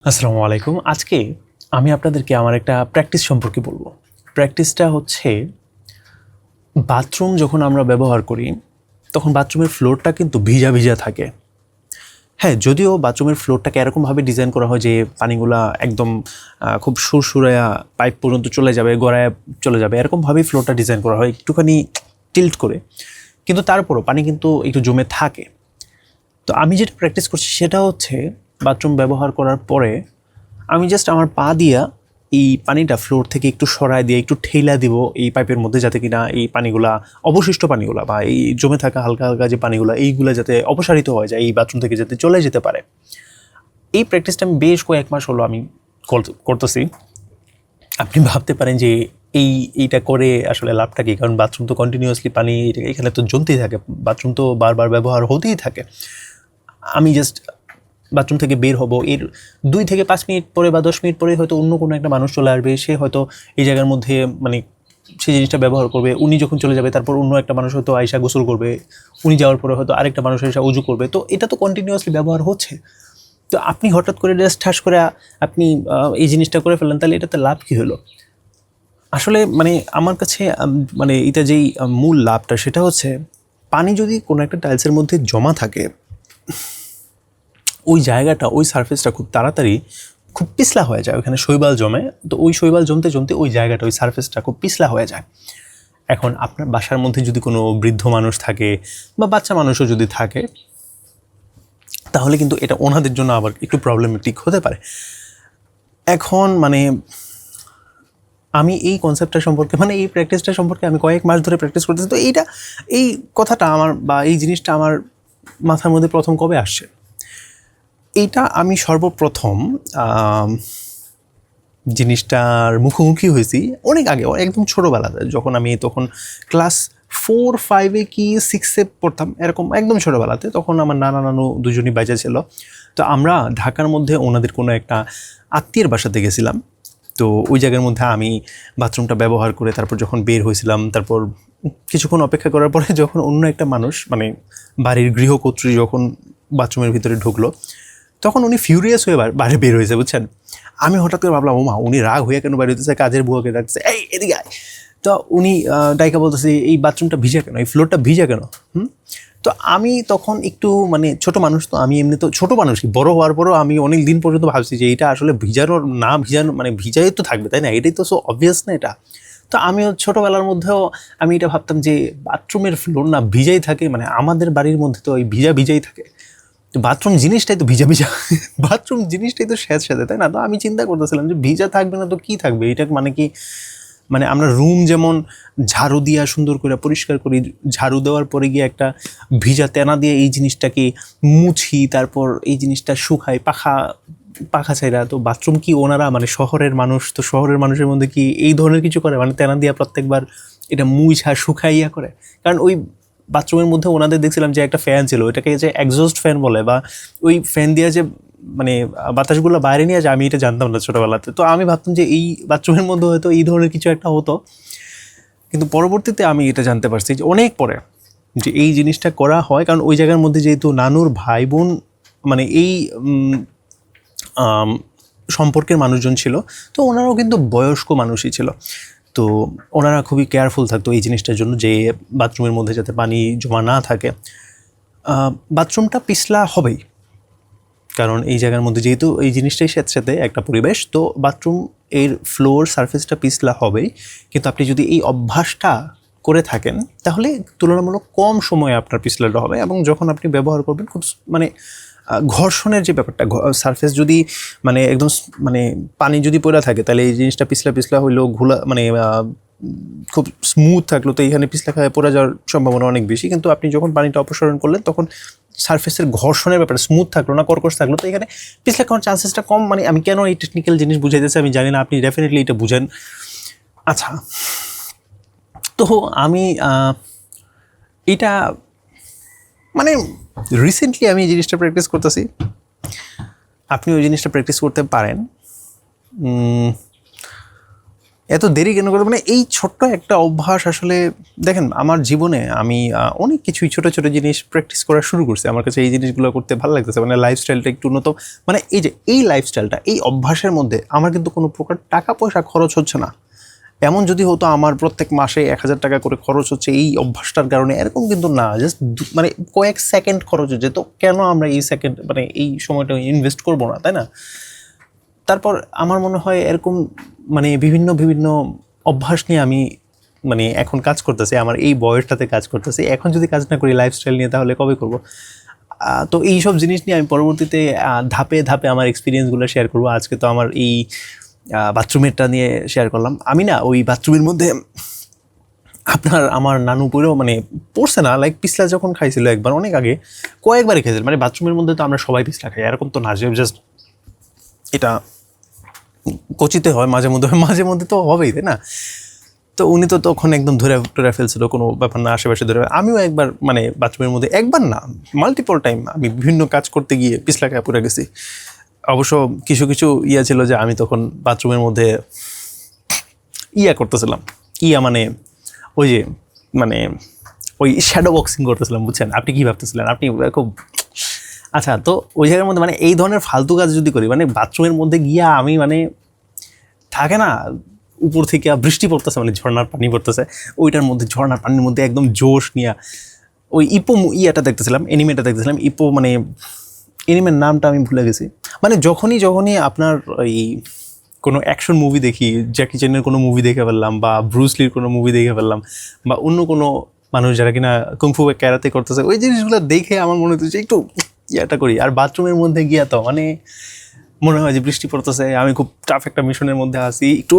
আসসালামু আলাইকুম। আজকে আমি আপনাদেরকে আমার একটা প্র্যাকটিস সম্পর্কে বলবো। প্র্যাকটিসটা হচ্ছে বাথরুম যখন আমরা ব্যবহার করি, তখন বাথরুমের ফ্লোরটা কিন্তু ভিজা, ভিজা থাকে। হ্যাঁ, যদিও বাথরুমের ফ্লোরটাকে এরকমভাবে ডিজাইন করা হয় যে পানিগুলা একদম খুব সুরসুরায়া পাইপ পর্যন্ত চলে যাবে, গড়ায় চলে যাবে, এরকমভাবেই ফ্লোরটা ডিজাইন করা হয় একটুখানি টিল্ট করে। কিন্তু তারপরও পানি কিন্তু একটু জমে থাকে। তো আমি যেটা প্র্যাকটিস করছি সেটা হচ্ছে বাথরুম ব্যবহার করার পরে আমি জাস্ট আমার পা দিয়া এই পানিটা ফ্লোর থেকে একটু সরায় দিয়ে একটু ঠেলা দিব এই পাইপের মধ্যে, যাতে কিনা এই পানিগুলা, অবশিষ্ট পানিগুলা বা এই জমে থাকা হালকা হালকা যে পানিগুলা, এইগুলা যাতে অপসারিত হয়ে যায়, এই বাথরুম থেকে যাতে চলে যেতে পারে। এই প্র্যাকটিসটা আমি বেশ কয়েক মাস হলো আমি করতেছি। আপনি ভাবতে পারেন যে এইটা করে আসলে লাভটা কি, কারণ বাথরুম তো কন্টিনিউয়াসলি পানি এখানে তো জমতেই থাকে, বাথরুম তো বারবার ব্যবহার হতেই থাকে। আমি জাস্ট বাথরুম থেকে বের হব, এর 2 থেকে 5 মিনিট পরে বা 10 মিনিট পরে হয়তো অন্য কোনো একটা মানুষ চলে আসবে, সে হয়তো এই জায়গার মধ্যে মানে সেই জিনিসটা ব্যবহার করবে। উনি যখন চলে যাবে তারপর অন্য একটা মানুষ হয়তো আয়সা গোসল করবে, উনি যাওয়ার পরে হয়তো আরেকটা মানুষ আয়সা উজু করবে। তো এটা তো কন্টিনিউয়াসলি ব্যবহার হচ্ছে। তো আপনি হঠাৎ করে জাস্ট ঠাস করে আপনি এই জিনিসটা করে ফেললেন, তাহলে এটাতে লাভ কী হলো? আসলে মানে আমার কাছে মানে এটা যেই মূল লাভটা সেটা হচ্ছে, পানি যদি কোনো একটা টাইলসের মধ্যে জমা থাকে, ওই জায়গাটা, ওই সারফেসটা খুব তাড়াতাড়ি খুব পিছলা হয়ে যায়, ওইখানে শৈবাল জমে। তো ওই শৈবাল জমতে জমতে ওই জায়গাটা, ওই সারফেসটা খুব পিছলা হয়ে যায়। এখন আপনার বাসার মধ্যে যদি কোনো বৃদ্ধ মানুষ থাকে বা বাচ্চা মানুষও যদি থাকে, তাহলে কিন্তু এটা ওনাদের জন্য আবার একটু প্রবলেমেটিক হতে পারে। এখন মানে আমি এই কনসেপ্টটা সম্পর্কে, মানে এই প্র্যাকটিসটা সম্পর্কে আমি কয়েক মাস ধরে প্র্যাকটিস করতেছি। তো এই কথাটা আমার, বা এই জিনিসটা আমার মাথার মধ্যে প্রথম কবে আসছে, এইটা আমি সর্বপ্রথম জিনিসটার মুখোমুখি হয়েছি অনেক আগে, একদম ছোটোবেলাতে, যখন আমি তখন ক্লাস 4-5 কি 6 পড়তাম, এরকম একদম ছোটোবেলাতে। তখন আমার নানা নানু দুজনই বেঁচে ছিল। তো আমরা ঢাকার মধ্যে ওনাদের কোনো একটা আত্মীয়ের বাসাতে গেছিলাম। তো ওই জায়গার মধ্যে আমি বাথরুমটা ব্যবহার করে তারপর যখন বের হয়েছিলাম, তারপর কিছুক্ষণ অপেক্ষা করার পরে যখন অন্য একটা মানুষ, মানে বাড়ির গৃহকর্ত্রী যখন বাথরুমের ভিতরে ঢুকলো, তখন উনি ফিউরিয়াস হয়ে বাইরে বের হয়েছে, বুঝছেন। আমি হঠাৎ করে ভাবলাম, ওমা, উনি রাগ হয়ে কেন বাইরে হইতেছে, কাজের বুয়াকে ডাকছে, এই এদিকে আয়। তো উনি ডাইকা বলতেছে, এই বাথরুমটা ভিজা কেন, এই ফ্লোরটা ভিজা কেন? তো আমি তখন একটু মানে ছোট মানুষ, তো আমি এমনি তো ছোট মানুষই, বড় হওয়ার পরও আমি অনেক দিন পর্যন্ত ভাবছি যে এটা আসলে ভিজানোর না, ভিজানো মানে ভিজাই তো থাকবে, তাই না? এটাই তো সো অবভিয়াস না এটা। তো আমিও ছোটোবেলার মধ্যেও আমি এটা ভাবতাম যে বাথরুমের ফ্লোর না ভিজাই থাকে, মানে আমাদের বাড়ির মধ্যে তো ওই ভিজা ভিজাই থাকে। তো বাথরুম জিনিসটাই তো ভিজা ভিজা, বাথরুম জিনিসটাই তো স্যাঁতস্যাঁতে, তাই না? তো আমি চিন্তা করতেছিলাম যে ভিজা থাকবে না তো কী থাকবে, এটা মানে কি, মানে আমরা রুম যেমন ঝাড়ু দিয়া সুন্দর করে পরিষ্কার করি, ঝাড়ু দেওয়ার পরে গিয়ে একটা ভিজা তেনা দিয়ে এই জিনিসটাকে মুছি, তারপর এই জিনিসটা শুকাই পাখা ছাইরা। তো বাথরুম কি ওনারা, মানে শহরের মানুষ, তো শহরের মানুষের মধ্যে কি এই ধরনের কিছু করে, মানে তেনা দিয়া প্রত্যেকবার এটা মুছা শুকাইয়া করে? কারণ ওই বাথরুমের মধ্যে ওনাদের দেখছিলাম যে একটা ফ্যান ছিল, ওইটাকে যে এক্সস্ট ফ্যান বলে, বা ওই ফ্যান দিয়ে যে মানে বাতাসগুলো বাইরে নিয়ে যায়, আমি এটা জানতাম না ছোটোবেলাতে। তো আমি ভাবতাম যে এই বাথরুমের মধ্যে হয়তো এই ধরনের কিছু একটা হতো। কিন্তু পরবর্তীতে আমি এটা জানতে পারছি যে অনেক পরে, যে এই জিনিসটা করা হয় কারণ ওই জায়গার মধ্যে যেহেতু নানুর ভাই বোন, মানে এই সম্পর্কের মানুষজন ছিল, তো ওনারাও কিন্তু বয়স্ক মানুষই ছিল। তো ওনারা খুবই কেয়ারফুল থাকতো এই জিনিসটার জন্য, যে বাথরুমের মধ্যে যাতে পানি জমা না থাকে। বাথরুমটা পিছলা হবেই, কারণ এই জায়গার মধ্যে যেহেতু এই জিনিসটাই স্যাঁতস্যাঁতে একটা পরিবেশ, তো বাথরুম এর ফ্লোর সারফেসটা পিছলা হবেই। কিন্তু আপনি যদি এই অভ্যাসটা করে থাকেন, তাহলে তুলনামূলক কম সময়ে আপনার পিছলাটা হবে, এবং যখন আপনি ব্যবহার করবেন খুব মানে ঘর্ষণের যে ব্যাপারটা, সারফেস যদি মানে একদম মানে পানি যদি পড়ে থাকে, তাহলে এই জিনিসটা পিছলা পিছলা হইলেও ঘোলা, মানে খুব স্মুথ থাকলো, তো এইখানে পিছলা খায় পড়ে যাওয়ার সম্ভাবনা অনেক বেশি। কিন্তু আপনি যখন পানিটা অপসারণ করলেন, তখন সারফেসের ঘর্ষণের ব্যাপারে স্মুথ থাকলো না, কর্কশ থাকলো, তো এখানে পিছলা খাওয়ার চান্সেসটা কম। মানে আমি কেন এই টেকনিক্যাল জিনিস বুঝাইতেছি আমি জানি না, আপনি ডেফিনেটলি এটা বুঝেন। আচ্ছা, তো আমি এটা মানে রিসেন্টলি আমি এই জিনিসটা প্র্যাকটিস করতেছি, আপনি ওই জিনিসটা প্র্যাকটিস করতে পারেন। এত দেরি কেন করে, মানে এই ছোট্ট একটা অভ্যাস আসলে দেখেন আমার জীবনে আমি অনেক কিছুই ছোটো ছোটো জিনিস প্র্যাকটিস করা শুরু করছি। আমার কাছে এই জিনিসগুলো করতে ভালো লাগতেছে, মানে লাইফস্টাইলটা একটু উন্নত, মানে এই যে এই লাইফস্টাইলটা, এই অভ্যাসের মধ্যে আমার কিন্তু কোনো প্রকার টাকা পয়সা খরচ হচ্ছে না। এমন যদি হতো আমার প্রত্যেক মাসে 1,000 টাকা করে খরচ হচ্ছে এই অভ্যাসটার কারণে, এরকম কিন্তু না, জাস্ট মানে কয়েক সেকেন্ড খরচ হচ্ছে, তো কেন আমরা এই সেকেন্ড মানে এই সময়টা ইনভেস্ট করবো না, তাই না? তারপর আমার মনে হয় এরকম মানে বিভিন্ন বিভিন্ন অভ্যাস নিয়ে আমি মানে এখন কাজ করতেছি, আমার এই বয়সটাতে কাজ করতেছি। এখন যদি কাজ না করি লাইফস্টাইল নিয়ে, তাহলে কবে করব? তো এই সব জিনিস নিয়ে আমি পরবর্তীতে ধাপে ধাপে আমার এক্সপিরিয়েন্সগুলো শেয়ার করব। আজকে তো আমার এই বাথরুমেরটা নিয়ে শেয়ার করলাম। আমি না ওই বাথরুমের মধ্যে আমার নানু পুরো মানে পড়ছে না, লাইক পিছলা যখন খাইছিল একবার, অনেক আগে কয়েকবারই খাইছিল। মানে বাথরুমের মধ্যে তো আমরা সবাই পিছলা খাই, এরকম তো না যে জাস্ট এটা কচিতে হয়, মাঝে মধ্যে তো হবেই, তাই না? তো উনি তো তখন একদম ধরে ফেলছিল, কোনো ব্যাপার না, আশেপাশে ধরে। আমিও একবার মানে বাথরুমের মধ্যে, একবার না মাল্টিপল টাইম আমি বিভিন্ন কাজ করতে গিয়ে পিছলা খায় পড়ে গেছি। অবশ্য কিছু কিছু ছিল যে আমি তখন বাথরুমের মধ্যে করতেছিলাম, মানে ওই যে মানে ওই শ্যাডো বক্সিং করতেছিলাম, বুঝছেন? আপনি কী ভাবতেছিলেন? আপনি খুব আচ্ছা। তো ওই জায়গার মধ্যে মানে এই ধরনের ফালতু কাজ যদি করি, মানে বাথরুমের মধ্যে গিয়া আমি মানে থাকে না উপর থেকে বৃষ্টি পড়তেছে, মানে ঝর্নার পানি পড়তেছে, ওইটার মধ্যে ঝর্নার পানির মধ্যে একদম জোশ নিয়ে ওই ইপো দেখতেছিলাম, এনিমেটা দেখতেছিলাম। ইপো মানে এনিমের নামটা আমি ভুলে গেছি। মানে যখনই আপনার ওই কোনো অ্যাকশন মুভি দেখি, জ্যাকি চ্যানের কোনো মুভি দেখে ফেললাম, বা ব্রুসলির কোনো মুভি দেখে ফেললাম, বা অন্য কোনো মানুষ যারা কিনা কুংফু বা ক্যারাতে করতেছে, ওই জিনিসগুলো দেখে আমার মনে হচ্ছে একটু করি। আর বাথরুমের মধ্যে গিয়া তো মানে মনে হয় যে বৃষ্টি পড়তেছে, আমি খুব টাফ একটা মিশনের মধ্যে আছি একটু।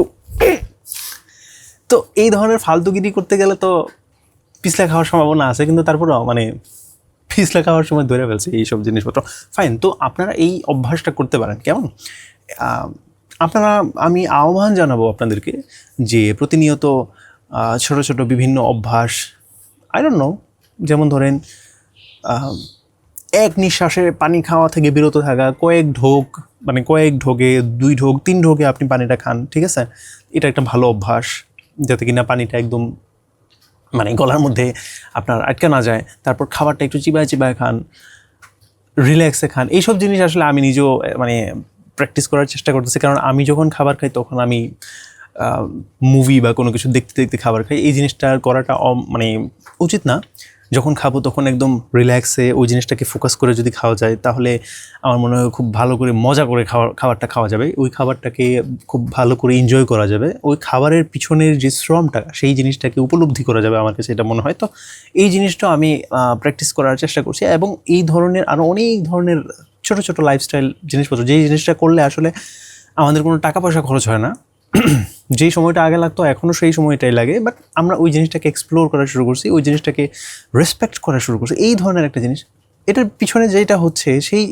তো এই ধরনের ফালতুগিরি করতে গেলে তো পিছলা খাওয়ার সম্ভাবনা আছে, কিন্তু তারপরেও মানে পিছলা খাওয়ার সময় ধরে ফেলছে এইসব জিনিসপত্র। ফাইন, তো আপনারা এই অভ্যাসটা করতে পারেন। কেমন? আপনারা, আমি আহ্বান জানাবো আপনাদেরকে যে প্রতিনিয়ত ছোট ছোট বিভিন্ন অভ্যাস, আই ডোন্ট নো, যেমন ধরেন এক নিঃশ্বাসে পানি খাওয়া থেকে বিরত থাকা, কয়েক ঢোকে 2 ঢোক 3 ঢোকে আপনি পানিটা খান, ঠিক আছে? এটা একটা ভালো অভ্যাস, যাতে কিনা পানিটা একদম মানে গলার মধ্যে আপনার আটকে না যায়। তারপর খাবারটা একটু চিবায় খান, রিল্যাক্সে খান। এইসব জিনিস আসলে আমি নিজেও মানে প্র্যাকটিস করার চেষ্টা করতেছি, কারণ আমি যখন খাবার খাই তখন আমি মুভি বা কোনো কিছু দেখতে দেখতে খাবার খাই। এই জিনিসটা করাটা মানে উচিত না। যখন খাবো তখন একদম রিল্যাক্সে ওই জিনিসটাকে ফোকাস করে যদি খাওয়া যায়, তাহলে আমার মনে হয় খুব ভালো করে মজা করে খাবারটা খাওয়া যাবে, ওই খাবারটাকে খুব ভালো করে এনজয় করা যাবে, ওই খাবারের পিছনের যে শ্রমটা সেই জিনিসটাকে উপলব্ধি করা যাবে, আমার কাছে এটা মনে হয়। তো এই জিনিসটা আমি প্র্যাকটিস করার চেষ্টা করছি, এবং এই ধরনের আরও অনেক ধরনের ছোট ছোট লাইফস্টাইল জিনিসপত্র, যেই জিনিসটা করলে আসলে আমাদের কোনো টাকা পয়সা খরচ হয় না। যেই সময়টা আগে লাগতো এখনও সেই সময়টাই লাগে, বাট আমরা ওই জিনিসটাকে এক্সপ্লোর করা শুরু করছি, ওই জিনিসটাকে রেসপেক্ট করা শুরু করছি। এই ধরনের একটা জিনিস, এটার পিছনে যেটা হচ্ছে সেই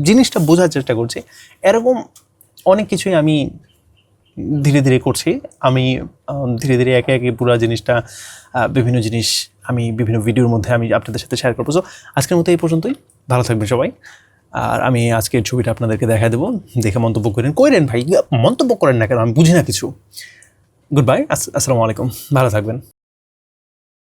জিনিসটা বোঝার চেষ্টা করছি। এরকম অনেক কিছুই আমি ধীরে ধীরে করছি। আমি ধীরে ধীরে একে একে পুরো জিনিসটা বিভিন্ন জিনিস আমি বিভিন্ন ভিডিওর মধ্যে আমি আপনাদের সাথে শেয়ার করবো। সো আজকের মতো এই পর্যন্তই। ভালো থাকবেন সবাই। আর আমি আজকের ছবিটা আপনাদেরকে দেখা দেবো, দেখে মন্তব্য করেন ভাই, মন্তব্য করেন না কেন, আমি বুঝি না কিছু। গুড বাই, আসসালামু আলাইকুম, ভালো থাকবেন।